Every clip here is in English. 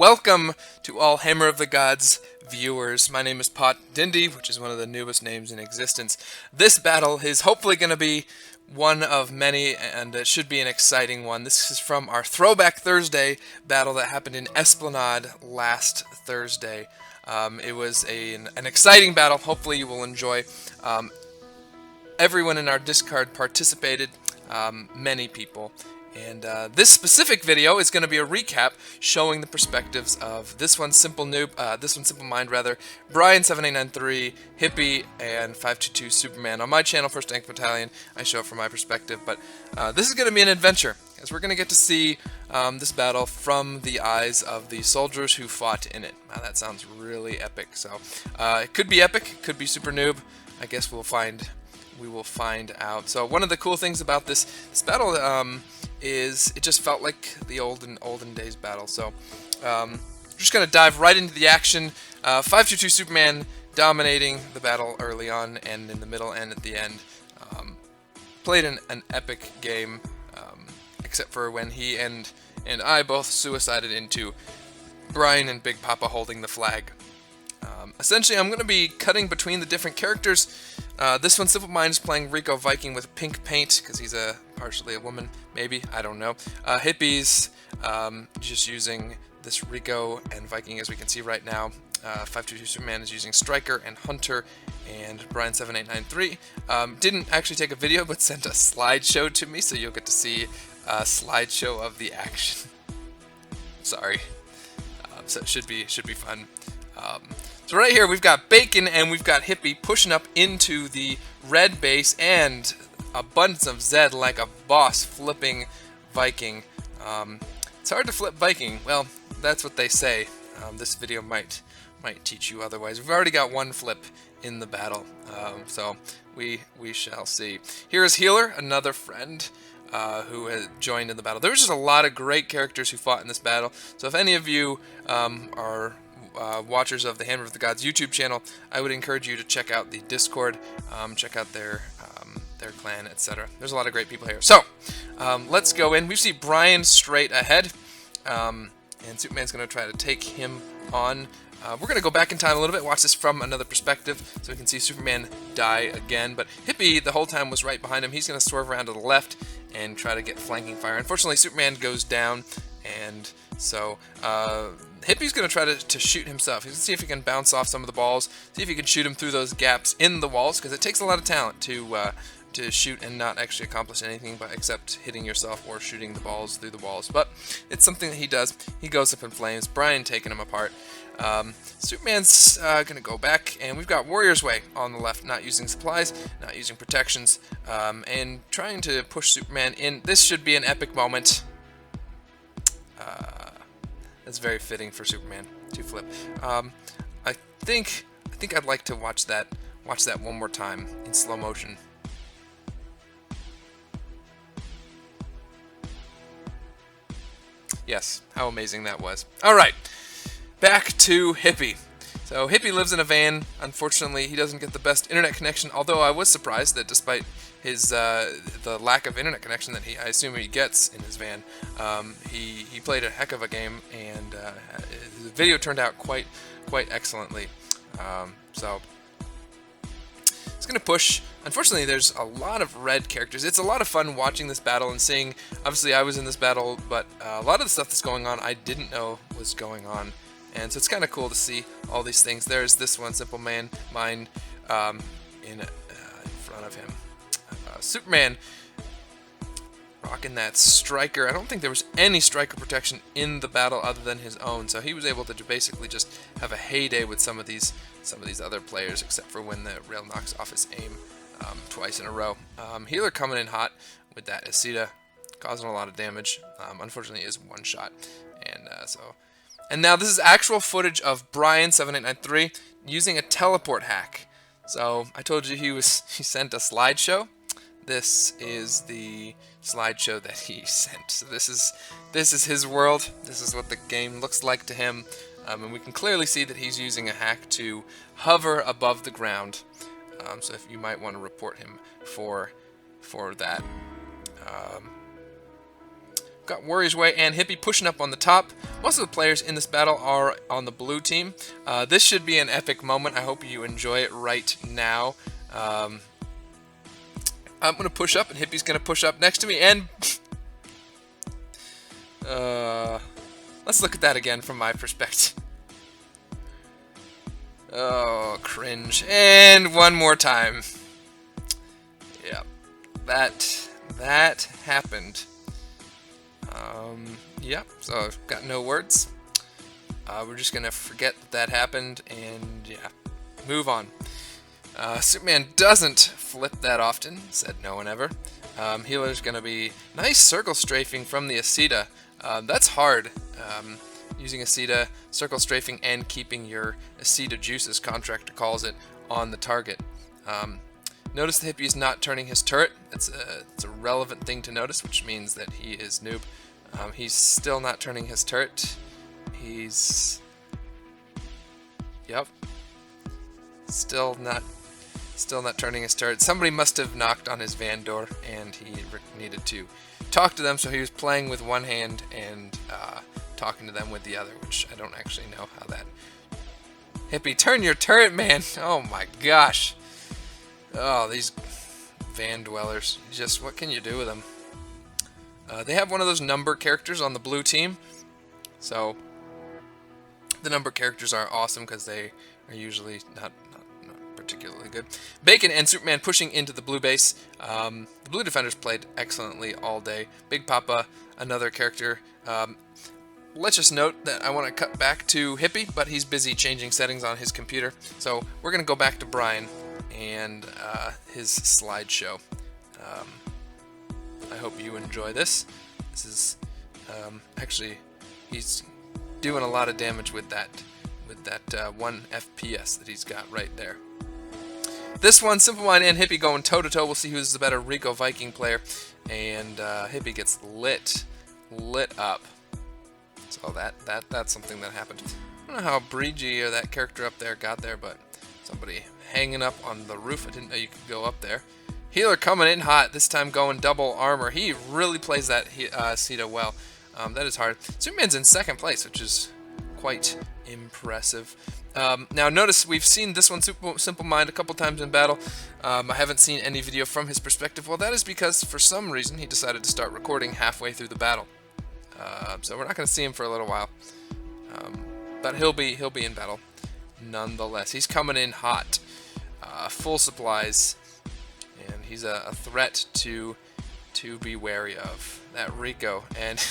welcome to all Hammer of the Gods viewers. My name is Pot Dindy, which is one of the newest names in existence. This battle is hopefully going to be one of many, and it should be an exciting one. This is from our Throwback Thursday battle that happened in Esplanade last Thursday. It was an exciting battle. Hopefully you will enjoy. Everyone in our Discord participated, many people. And this specific video is going to be a recap showing the perspectives of this one Simple Mind rather, Brian7893, Hippie, and 522 Superman. On my channel, First Tank Battalion, I show it from my perspective, but this is going to be an adventure, as we're going to get to see this battle from the eyes of the soldiers who fought in it. Wow, that sounds really epic. So it could be epic, it could be super noob. I guess we will find out. So one of the cool things about this battle is it just felt like the olden days battle. So we're just gonna dive right into the action. 522 Superman dominating the battle early on and in the middle and at the end. Played an epic game, except for when he and I both suicided into Brian and Big Papa holding the flag. Essentially, I'm going to be cutting between the different characters. This one, Simple Mind, is playing Rico Viking with pink paint, because he's partially a woman, maybe, I don't know. Hippies, just using this Rico and Viking, as we can see right now. 522 Superman is using Striker and Hunter, and Brian7893 didn't actually take a video, but sent a slideshow to me, so you'll get to see a slideshow of the action. Sorry. So it should be fun. So right here we've got Bacon and we've got Hippie pushing up into the red base, and abundance of Zed like a boss flipping Viking. It's hard to flip Viking. Well, that's what they say. This video might teach you otherwise. We've already got one flip in the battle, so we shall see. Here is Healer, another friend who has joined in the battle. There was just a lot of great characters who fought in this battle. So if any of you are watchers of the Hammer of the Gods YouTube channel, I would encourage you to check out the Discord, check out their clan, etc. There's a lot of great people here. So let's go in. We see Brian straight ahead, and Superman's going to try to take him on. We're going to go back in time a little bit, watch this from another perspective, so we can see Superman die again. But Hippie, the whole time, was right behind him. He's going to swerve around to the left and try to get flanking fire. Unfortunately, Superman goes down, and so Hippie's going to try to shoot himself. He's going to see if he can bounce off some of the balls, see if he can shoot him through those gaps in the walls, because it takes a lot of talent to shoot and not actually accomplish anything except hitting yourself or shooting the balls through the walls. But it's something that he does. He goes up in flames. Brian taking him apart. Superman's going to go back, and we've got Warrior's Way on the left, not using supplies, not using protections, and trying to push Superman in. This should be an epic moment. That's very fitting for Superman to flip. I think I'd like to watch that one more time in slow motion. Yes, how amazing that was. All right, back to Hippie. So Hippie lives in a van. Unfortunately, he doesn't get the best internet connection, although I was surprised that despite his the lack of internet connection that I assume he gets in his van, he played a heck of a game, and the video turned out quite excellently. So it's going to push. Unfortunately, there's a lot of red characters. It's a lot of fun watching this battle and seeing, obviously I was in this battle, but a lot of the stuff that's going on I didn't know was going on. And so it's kind of cool to see all these things. There's this one, Simple Mind, in front of him. Superman rocking that Striker. I don't think there was any Striker protection in the battle other than his own, so he was able to basically just have a heyday with some of these other players, except for when the rail knocks off his aim twice in a row. Healer coming in hot with that Aceta, causing a lot of damage. Unfortunately, it is one shot, and now this is actual footage of Brian7893 using a teleport hack. So I told you he sent a slideshow. This is the slideshow that he sent. So this is his world. This is what the game looks like to him, and we can clearly see that he's using a hack to hover above the ground. So if you might want to report him for that. got Warrior's Way and Hippie pushing up on the top. Most of the players in this battle are on the blue team. This should be an epic moment. I hope you enjoy it right now. I'm going to push up, and Hippie's going to push up next to me, and let's look at that again from my perspective. Oh, cringe. And one more time. Yeah, that happened. Yeah, so I've got no words. We're just gonna forget that happened, and yeah, move on. Superman doesn't flip that often, said no one ever. Healer's gonna be nice circle strafing from the Aceta. That's hard. Using Aceta, circle strafing, and keeping your Aceta juices, Contractor calls it, on the target. Notice the Hippie is not turning his turret. It's a relevant thing to notice, which means that he is noob. He's still not turning his turret. He's... Yep. Still not turning his turret. Somebody must have knocked on his van door, and he needed to talk to them, so he was playing with one hand and talking to them with the other, which I don't actually know how that... Hippie, turn your turret, man! Oh my gosh! Oh, these van dwellers. Just, what can you do with them? They have one of those number characters on the blue team, so the number characters are awesome because they are usually not particularly good. Bacon and Superman pushing into the blue base. The blue defenders played excellently all day. Big Papa, another character. Let's just note that I want to cut back to Hippie, but he's busy changing settings on his computer. So we're going to go back to Brian and his slideshow. I hope you enjoy this. This is actually, he's doing a lot of damage with that 1 FPS that he's got right there. This one, Simple Mind and Hippie going toe-to-toe. We'll see who's the better Rico Viking player. And Hippie gets lit up. So that's something that happened. I don't know how Breegy or that character up there got there, but somebody hanging up on the roof. I didn't know you could go up there. Healer coming in hot, this time going double armor. He really plays that Aceta well. That is hard. Superman's in second place, which is quite impressive. Now notice we've seen this one, Simple Mind, a couple times in battle. I haven't seen any video from his perspective. Well, that is because for some reason he decided to start recording halfway through the battle. So we're not going to see him for a little while. But he'll be in battle nonetheless. He's coming in hot, full supplies, and he's a threat to be wary of. That Rico, and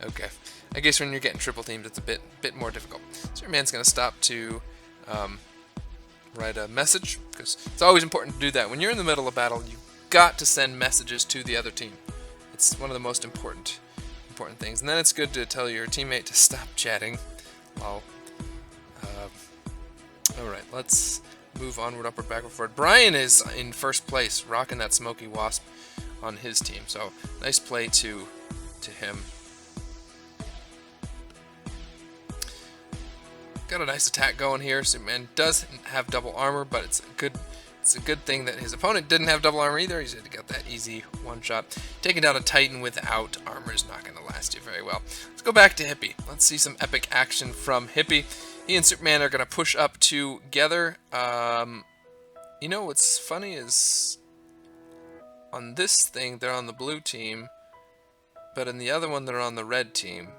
okay, I guess when you're getting triple teamed, it's a bit more difficult. Superman's going to stop to write a message, because it's always important to do that. When you're in the middle of battle, you've got to send messages to the other team. It's one of the most important things. And then it's good to tell your teammate to stop chatting. Well, alright, let's move onward, upward, backward, forward. Brian is in first place, rocking that Smoky Wasp on his team. So, nice play to him. Got a nice attack going here. Superman doesn't have double armor, but it's a good thing that his opponent didn't have double armor either. He's got that easy one-shot. Taking down a Titan without armor is not going to last you very well. Let's go back to Hippie. Let's see some epic action from Hippie. He and Superman are going to push up together. You know what's funny is on this thing they're on the blue team, but in the other one they're on the red team.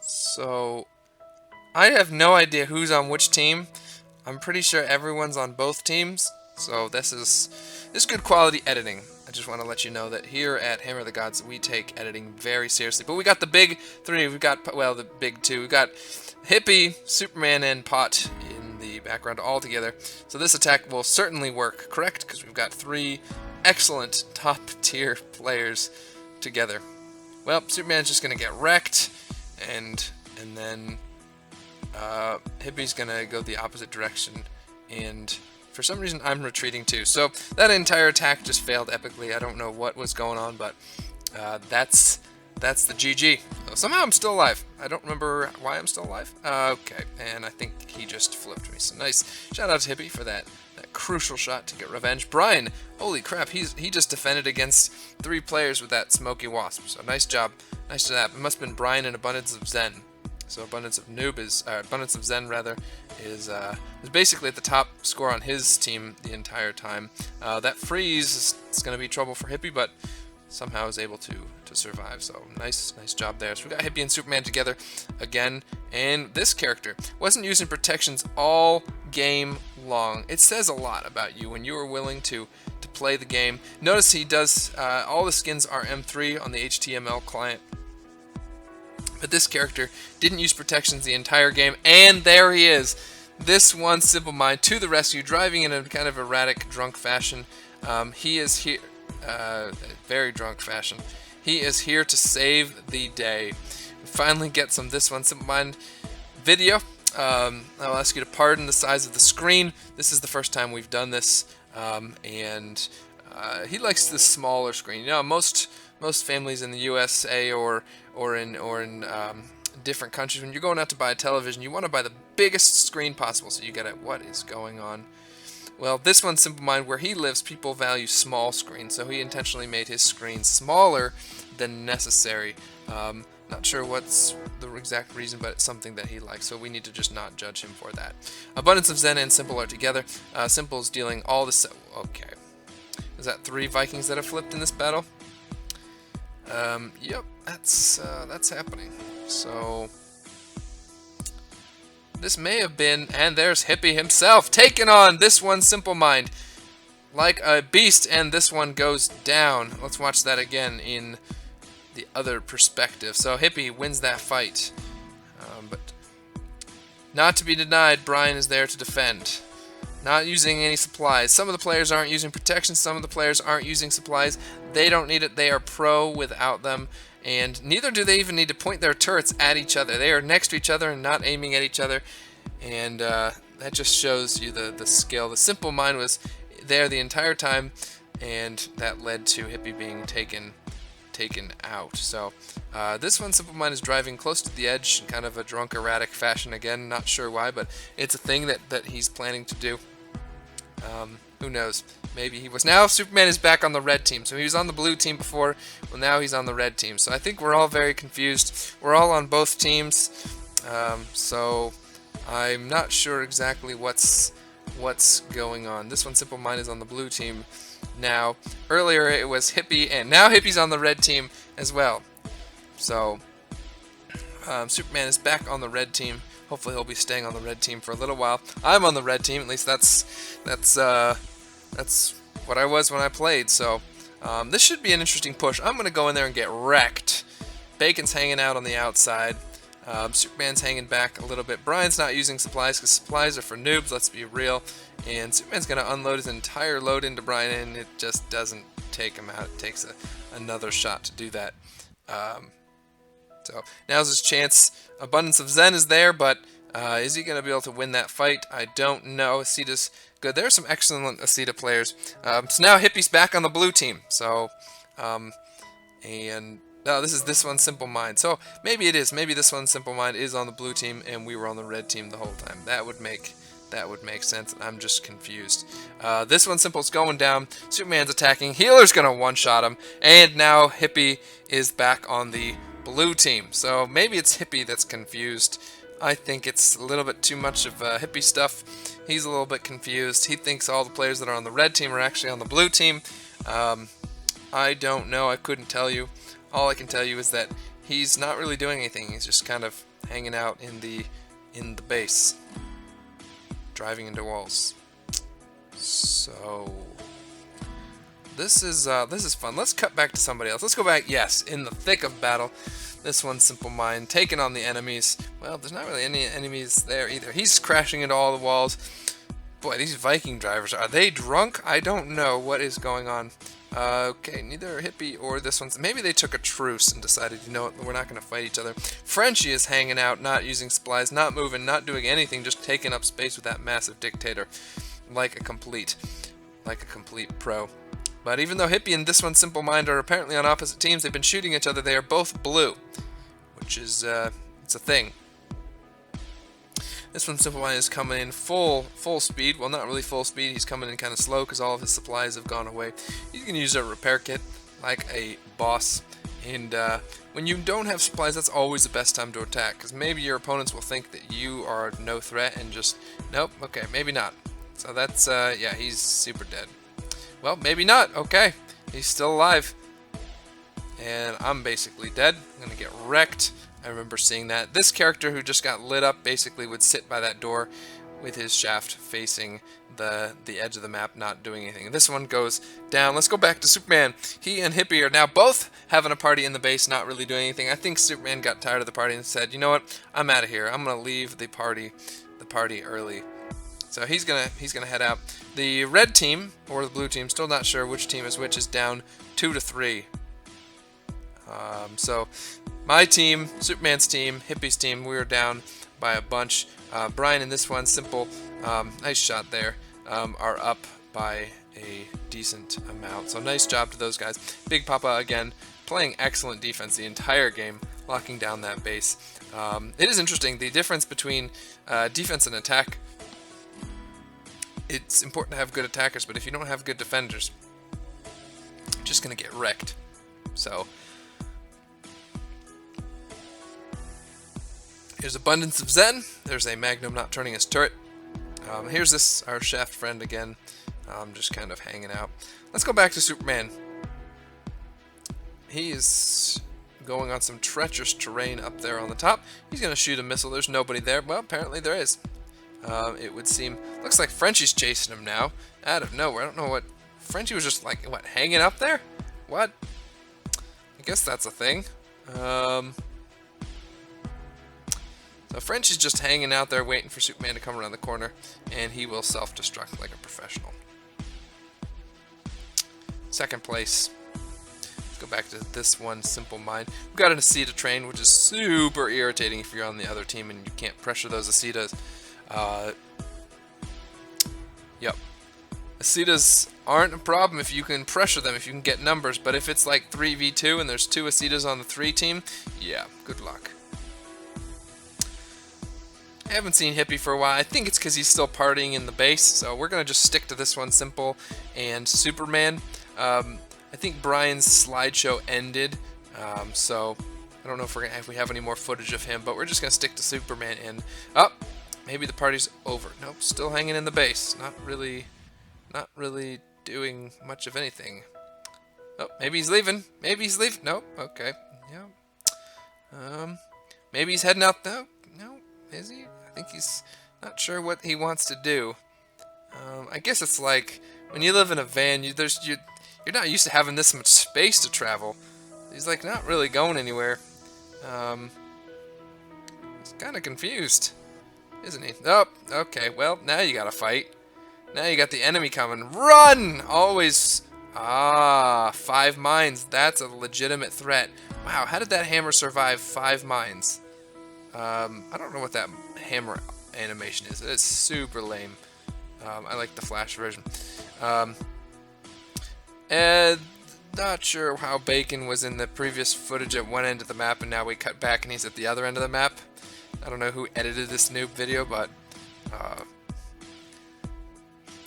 So I have no idea who's on which team. I'm pretty sure everyone's on both teams, so this is good quality editing. I just want to let you know that here at Hammer of the Gods, we take editing very seriously. But we got the big three, we've got, well, the big two. We've got Hippie, Superman, and Pot in the background all together. So this attack will certainly work, correct? Because we've got three excellent top-tier players together. Well, Superman's just going to get wrecked, and then Hippie's gonna go the opposite direction, and for some reason I'm retreating too. So that entire attack just failed epically. I don't know what was going on, but that's That's the GG. Somehow I'm still alive. I don't remember why I'm still alive. Okay, and I think he just flipped me. So nice. Shout out to Hippie for that crucial shot to get revenge. Brian, holy crap, he just defended against 3 players with that Smoky Wasp. So nice job. Nice job. It must have been Brian and Abundance of Zen. So Abundance of Zen rather is basically at the top score on his team the entire time. That freeze is going to be trouble for Hippie, but somehow is able to survive. So nice job there. So we got Hippie and Superman together again, and this character wasn't using protections all game long. It says a lot about you when you are willing to play the game. Notice he does all the skins are M3 on the HTML client, but this character didn't use protections the entire game, and there he is. This one Simple Mind to the rescue, driving in a kind of erratic, drunk fashion. He is here, very drunk fashion. He is here to save the day. We finally get some This One Simple Mind video. I'll ask you to pardon the size of the screen. This is the first time we've done this, and he likes the smaller screen. You know, most families in the USA or in different countries, when you're going out to buy a television, you want to buy the biggest screen possible so you get at what is going on. Well, This One Simple Mind, where he lives, people value small screens, so he intentionally made his screen smaller than necessary. Not sure what's the exact reason, but it's something that he likes, so we need to just not judge him for that. Abundance of Zen and Simple are together. Simple's dealing all the... Okay. Is that 3 Vikings that have flipped in this battle? Yep, that's happening. So... this may have been, and there's Hippie himself, taking on This One Simple Mind like a beast, and this one goes down. Let's watch that again in the other perspective. So Hippie wins that fight, but not to be denied, Brian is there to defend. Not using any supplies. Some of the players aren't using protection, some of the players aren't using supplies. They don't need it, they are pro without them. And neither do they even need to point their turrets at each other. They are next to each other and not aiming at each other. And that just shows you the skill. The Simple Mind was there the entire time, and that led to Hippie being taken out. So this one, Simple Mind is driving close to the edge in kind of a drunk, erratic fashion again. Not sure why, but it's a thing that he's planning to do. Who knows? Maybe he was. Now Superman is back on the red team. So he was on the blue team before. Well, now he's on the red team. So I think we're all very confused. We're all on both teams. So I'm not sure exactly what's going on. This one, Simple Mind, is on the blue team now. Earlier it was Hippie, and now Hippie's on the red team as well. So Superman is back on the red team. Hopefully he'll be staying on the red team for a little while. I'm on the red team, at least that's what I was when I played. So this should be an interesting push. I'm going to go in there and get wrecked. Bacon's hanging out on the outside. Superman's hanging back a little bit. Brian's not using supplies because supplies are for noobs, let's be real. And Superman's going to unload his entire load into Brian, and it just doesn't take him out. It takes another shot to do that. So now's his chance. Abundance of Zen is there, but is he going to be able to win that fight? I don't know. Aceta's good. There are some excellent Aceta players. So now Hippie's back on the blue team. So, and no, this is This One Simple Mind. So maybe it is. Maybe This One Simple Mind is on the blue team, and we were on the red team the whole time. That would make sense. I'm just confused. This One Simple's going down. Superman's attacking. Healer's going to one-shot him, and now Hippie is back on the blue team. So maybe it's Hippie that's confused. I think it's a little bit too much of Hippie stuff. He's a little bit confused. He thinks all the players that are on the red team are actually on the blue team. I don't know. I couldn't tell you. All I can tell you is that he's not really doing anything. He's just kind of hanging out in the base, driving into walls. So this is fun. Let's cut back to somebody else. Let's go back. Yes, in the thick of battle. This one, Simple Mind, taking on the enemies. Well, there's not really any enemies there either. He's crashing into all the walls. Boy, these Viking drivers, are they drunk? I don't know what is going on. Okay, neither Hippie or this one. Maybe they took a truce and decided, you know what, we're not going to fight each other. Frenchie is hanging out, not using supplies, not moving, not doing anything, just taking up space with that massive dictator, like a complete pro. But even though Hippie and This One Simple Mind are apparently on opposite teams, they've been shooting each other. They are both blue, which is it's a thing. This One Simple Mind is coming in full speed. Well, not really full speed. He's coming in kind of slow because all of his supplies have gone away. He's going to use a repair kit like a boss. And when you don't have supplies, that's always the best time to attack, because maybe your opponents will think that you are no threat and just, nope, okay, maybe not. So that's, yeah, he's super dead. Well, maybe not. Okay, he's still alive. And I'm basically dead. I'm going to get wrecked. I remember seeing that. This character who just got lit up basically would sit by that door with his shaft facing the edge of the map, not doing anything. This one goes down. Let's go back to Superman. He and Hippie are now both having a party in the base, not really doing anything. I think Superman got tired of the party and said, you know what, I'm out of here. I'm going to leave the party early. So he's gonna head out. The red team, or the blue team, still not sure which team is which, is down 2-3. So my team, Superman's team, Hippie's team, we were down by a bunch. Brian and This One Simple, nice shot there, are up by a decent amount. So nice job to those guys. Big Papa again playing excellent defense the entire game, locking down that base. It is interesting, the difference between defense and attack. It's important to have good attackers, but if you don't have good defenders, you're just going to get wrecked. So here's Abundance of Zen. There's a Magnum not turning his turret. Here's our shaft friend again, just kind of hanging out. Let's go back to Superman. He is going on some treacherous terrain up there on the top. He's going to shoot a missile. There's nobody there. Well, apparently there is. It would seem. Looks like Frenchie's chasing him now, out of nowhere. I don't know what. Frenchie was just like, what, hanging up there? What? I guess that's a thing. So Frenchie's just hanging out there waiting for Superman to come around the corner, and he will self-destruct like a professional. Second place. Let's go back to This One Simple Mind. We've got an Aceta train, which is super irritating if you're on the other team and you can't pressure those Acetas. Yep. Acetas aren't a problem if you can pressure them, if you can get numbers, but if it's like 3v2 and there's 2 Acetas on the 3 team, yeah, good luck. I haven't seen Hippie for a while. I think it's because he's still partying in the base, so we're going to just stick to This One Simple and Superman. I think Brian's slideshow ended, so I don't know if we have any more footage of him, but we're just going to stick to Superman and... Oh! Maybe the party's over. Nope, still hanging in the base. Not really doing much of anything. Oh, maybe he's leaving. Maybe he's leaving. Nope. Okay. Yeah. Maybe he's heading out. No. Is he? I think he's not sure what he wants to do. I guess it's like when you live in a van. You're not used to having this much space to travel. He's like not really going anywhere. He's kind of confused. Isn't he? Oh, okay, well, now you gotta fight. Now you got the enemy coming. Run! Always. 5 mines. That's a legitimate threat. Wow, how did that hammer survive 5 mines? I don't know what that hammer animation is. It's super lame. I like the Flash version. And not sure how Bacon was in the previous footage at one end of the map, and now we cut back and he's at the other end of the map. I don't know who edited this noob video, but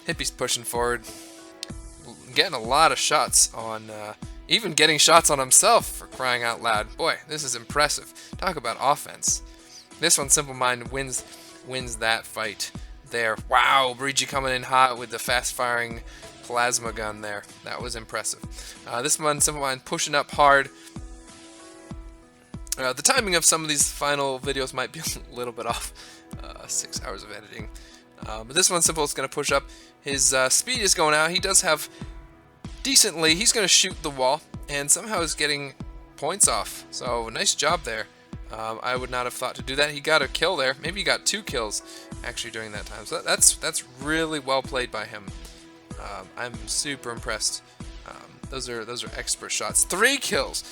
Hippie's pushing forward, getting a lot of shots on, even getting shots on himself, for crying out loud. Boy, this is impressive. Talk about offense. This One Simple Mind wins that fight there. Wow, Breezy coming in hot with the fast-firing plasma gun there. That was impressive. This One Simple Mind pushing up hard. The timing of some of these final videos might be a little bit off. 6 hours of editing. But This One Simple is going to push up. His speed is going out. He does have decently. He's going to shoot the wall, and somehow is getting points off. So nice job there. I would not have thought to do that. He got a kill there. Maybe he got 2 kills actually during that time. So that's really well played by him. I'm super impressed. Those are expert shots. 3 kills.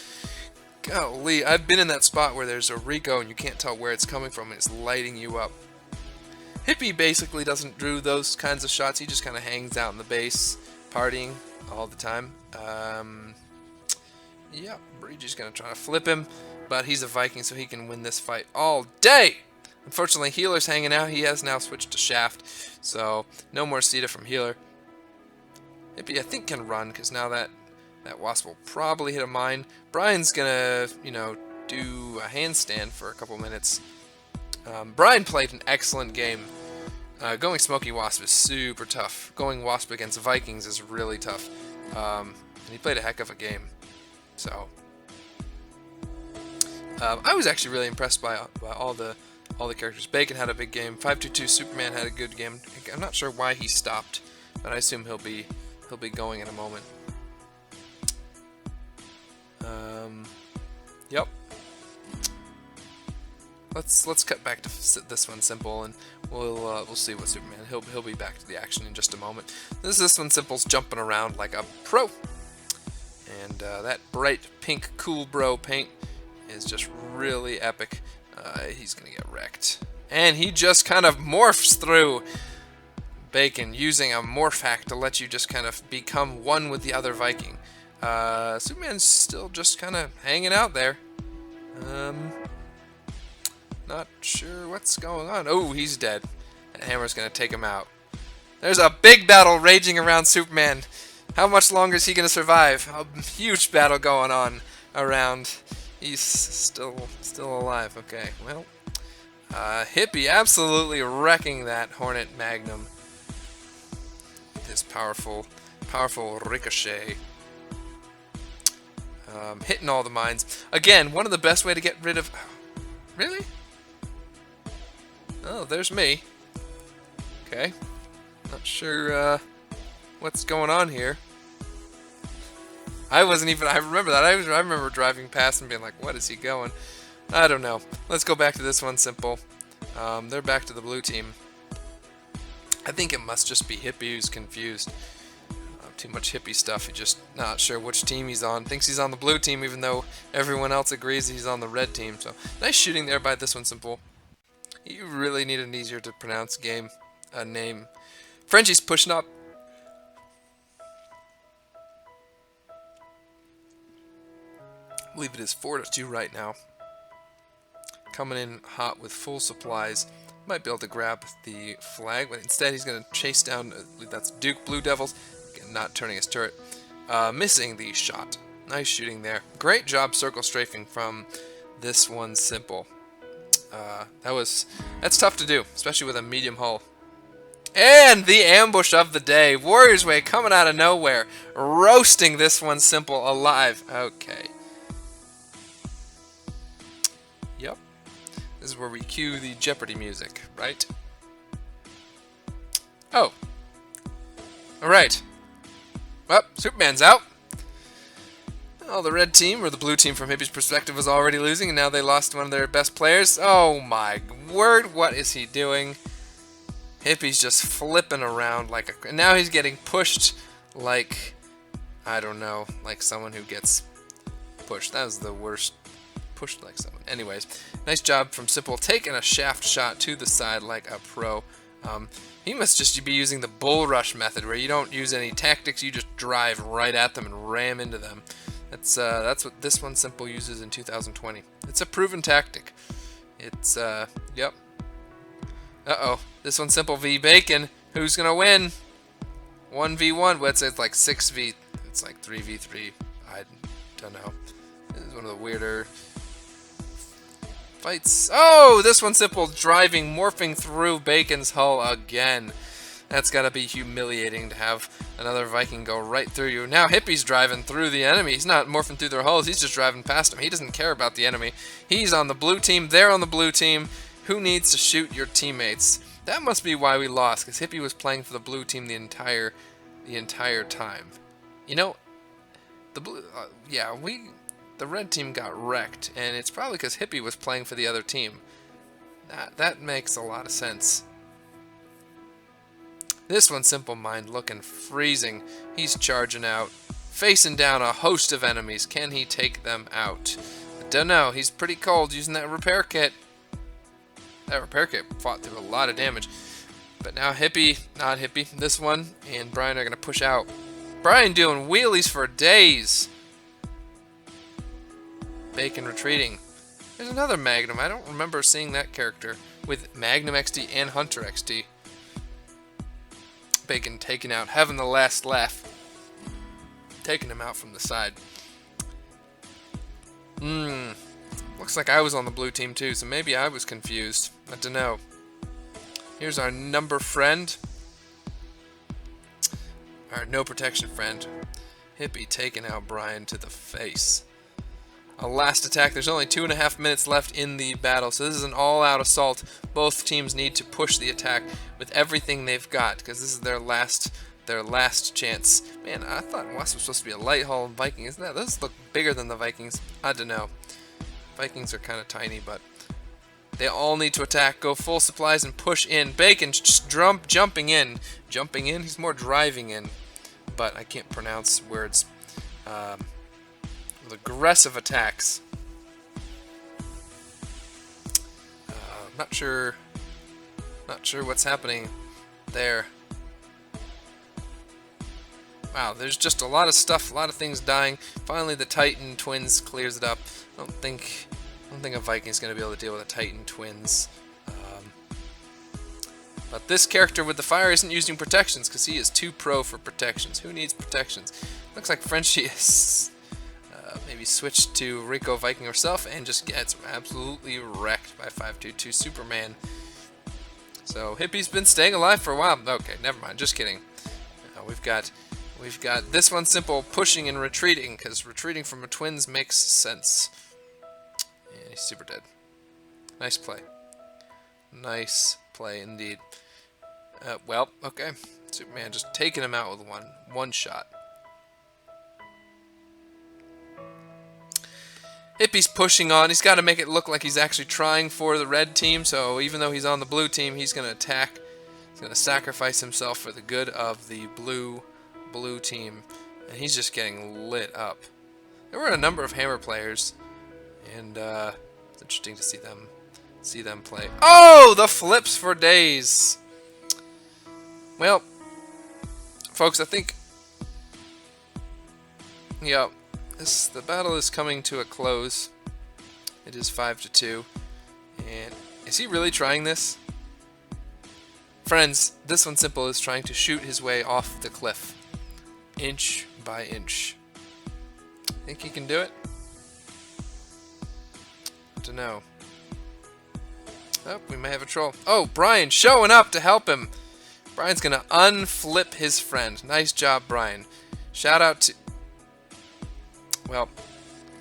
Golly, I've been in that spot where there's a Rico and you can't tell where it's coming from and it's lighting you up. Hippie basically doesn't do those kinds of shots. He just kind of hangs out in the base, partying all the time. Yeah, Breezy's gonna try to flip him, but he's a Viking, so he can win this fight all day. Unfortunately, Healer's hanging out. He has now switched to Shaft, so no more Sita from Healer. Hippie, I think, can run, because now that Wasp will probably hit a mine. Brian's gonna, you know, do a handstand for a couple minutes. Brian played an excellent game. Going Smoky Wasp is super tough. Going Wasp against Vikings is really tough. And he played a heck of a game. So I was actually really impressed by all the characters. Bacon had a big game. 522 Superman had a good game. I'm not sure why he stopped, but I assume he'll be going in a moment. Yep. Let's cut back to this one simple, and we'll see what Superman. He'll be back to the action in just a moment. This one simple's jumping around like a pro, and that bright pink cool bro paint is just really epic. He's gonna get wrecked, and he just kind of morphs through Bacon using a morph hack to let you just kind of become one with the other Viking. Superman's still just kind of hanging out there. Not sure what's going on. Oh, he's dead. That hammer's gonna take him out. There's a big battle raging around Superman. How much longer is he gonna survive? A huge battle going on around. He's still alive. Okay, well, Hippie absolutely wrecking that Hornet Magnum. His powerful ricochet. Hitting all the mines. Again, one of the best way to get rid of... Really? Oh, there's me. Okay. Not sure what's going on here. I remember that. I remember driving past and being like, what is he going? I don't know. Let's go back to this one simple. They're back to the blue team. I think it must just be Hippie who's confused. Too much Hippie stuff. He's just not sure which team he's on. Thinks he's on the blue team even though everyone else agrees he's on the red team. So nice shooting there by this one simple. You really need an easier to pronounce name. Frenchie's pushing up. I believe it is 4-2 right now. Coming in hot with full supplies. Might be able to grab the flag, but instead he's going to chase down, I believe that's Duke Blue Devils. Again, not turning his turret. Missing the shot. Nice shooting there. Great job circle strafing from this one simple. That's tough to do, especially with a medium hull. And the ambush of the day. Warrior's Way coming out of nowhere. Roasting this one simple alive. Okay. Yep. This is where we cue the Jeopardy music, right? Oh. Alright. Well, Superman's out. Oh, the red team, or the blue team from Hippie's perspective, was already losing, and now they lost one of their best players. Oh my word, what is he doing? Hippie's just flipping around like a... And now he's getting pushed like... I don't know, like someone who gets pushed. That was the worst. Pushed like someone. Anyways, nice job from Simple, taking a shaft shot to the side like a pro. He must just be using the bull rush method, where you don't use any tactics, you just drive right at them and ram into them. That's what this one Simple uses in 2020. It's a proven tactic. It's, yep. Uh-oh. This one Simple v Bacon. Who's gonna win? 1v1. Well, it's like 6v... It's like 3v3. I don't know. This is one of the weirder fights. Oh! This one Simple driving, morphing through Bacon's hull again. That's gotta be humiliating to have another Viking go right through you. Now Hippie's driving through the enemy. He's not morphing through their hulls. He's just driving past them. He doesn't care about the enemy. He's on the blue team. They're on the blue team. Who needs to shoot your teammates? That must be why we lost, because Hippie was playing for the blue team the entire time. You know, the blue, the red team got wrecked, and it's probably because Hippie was playing for the other team. That makes a lot of sense. This one Simple Mind looking freezing. He's charging out, facing down a host of enemies. Can he take them out? I don't know. He's pretty cold using that repair kit. That repair kit fought through a lot of damage. But now Hippie, not Hippie, this one, and Brian are going to push out. Brian doing wheelies for days. Bacon retreating. There's another Magnum. I don't remember seeing that character with Magnum XD and Hunter XD. Bacon taking out, having the last laugh. Taking him out from the side. Looks like I was on the blue team too, so maybe I was confused. I don't know. Here's our number friend. Our no protection friend. Hippie taking out Brian to the face. A last attack. There's only 2.5 minutes left in the battle, so this is an all-out assault. Both teams need to push the attack with everything they've got, because this is their last chance. Man, I thought Wasp was supposed to be a light haul Viking. Isn't that? Those look bigger than the Vikings. I don't know. Vikings are kind of tiny, but they all need to attack. Go full supplies and push in. Bacon just jumping in. Jumping in? He's more driving in. But I can't pronounce words. With aggressive attacks. Not sure what's happening there. Wow, there's just a lot of stuff, a lot of things dying. Finally, the Titan twins clears it up. I don't think a Viking's going to be able to deal with the Titan twins. But this character with the fire isn't using protections because he is too pro for protections. Who needs protections? Looks like Frenchie is maybe switched to Rico Viking herself and just gets absolutely wrecked by 522 Superman. So Hippie's been staying alive for a while. Okay, never mind. Just kidding. We've got this one simple pushing and retreating, because retreating from a twins makes sense. And he's super dead. Nice play. Nice play indeed. Well, okay. Superman just taking him out with one shot. Hippie's pushing on. He's got to make it look like he's actually trying for the red team, so even though he's on the blue team, he's going to attack. He's going to sacrifice himself for the good of the blue team, and he's just getting lit up. There were a number of hammer players, and it's interesting to see them play. Oh, the flips for days. Well, folks, I think, yeah, the battle is coming to a close. It is 5-2, and is he really trying this? Friends, this one simple is trying to shoot his way off the cliff. Inch by inch. Think he can do it? I don't know. Oh, we may have a troll. Oh, Brian showing up to help him. Brian's gonna unflip his friend. Nice job, Brian. Shout out to... Well,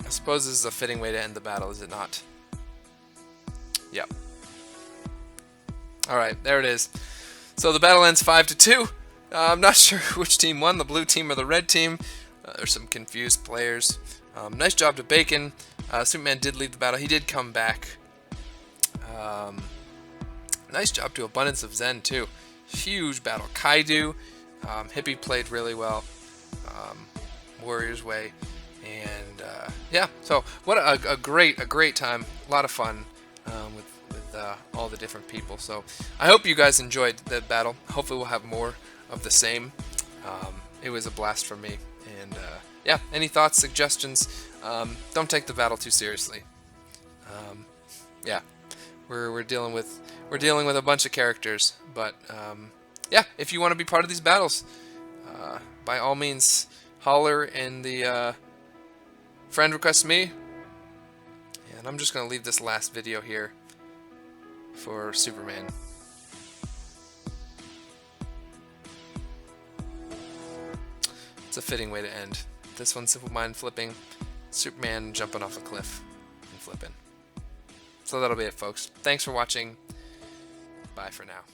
I suppose this is a fitting way to end the battle, is it not? Yep. Alright, there it is. So the battle ends 5-2. I'm not sure which team won, the blue team or the red team. There's some confused players. Nice job to Bacon. Superman did leave the battle. He did come back. Nice job to Abundance of Zen, too. Huge battle. Kaidu. Hippie played really well. Warrior's Way. And, yeah, so what a great time. A lot of fun with all the different people. So I hope you guys enjoyed the battle. Hopefully we'll have more of the same. It was a blast for me, and yeah, any thoughts, suggestions? Don't take the battle too seriously. Yeah, we're dealing with a bunch of characters, but yeah, if you want to be part of these battles, by all means, holler in the friend request me, and I'm just gonna leave this last video here for Superman. It's a fitting way to end. This one, simple mind flipping, Superman jumping off a cliff and flipping. So that'll be it, folks. Thanks for watching. Bye for now.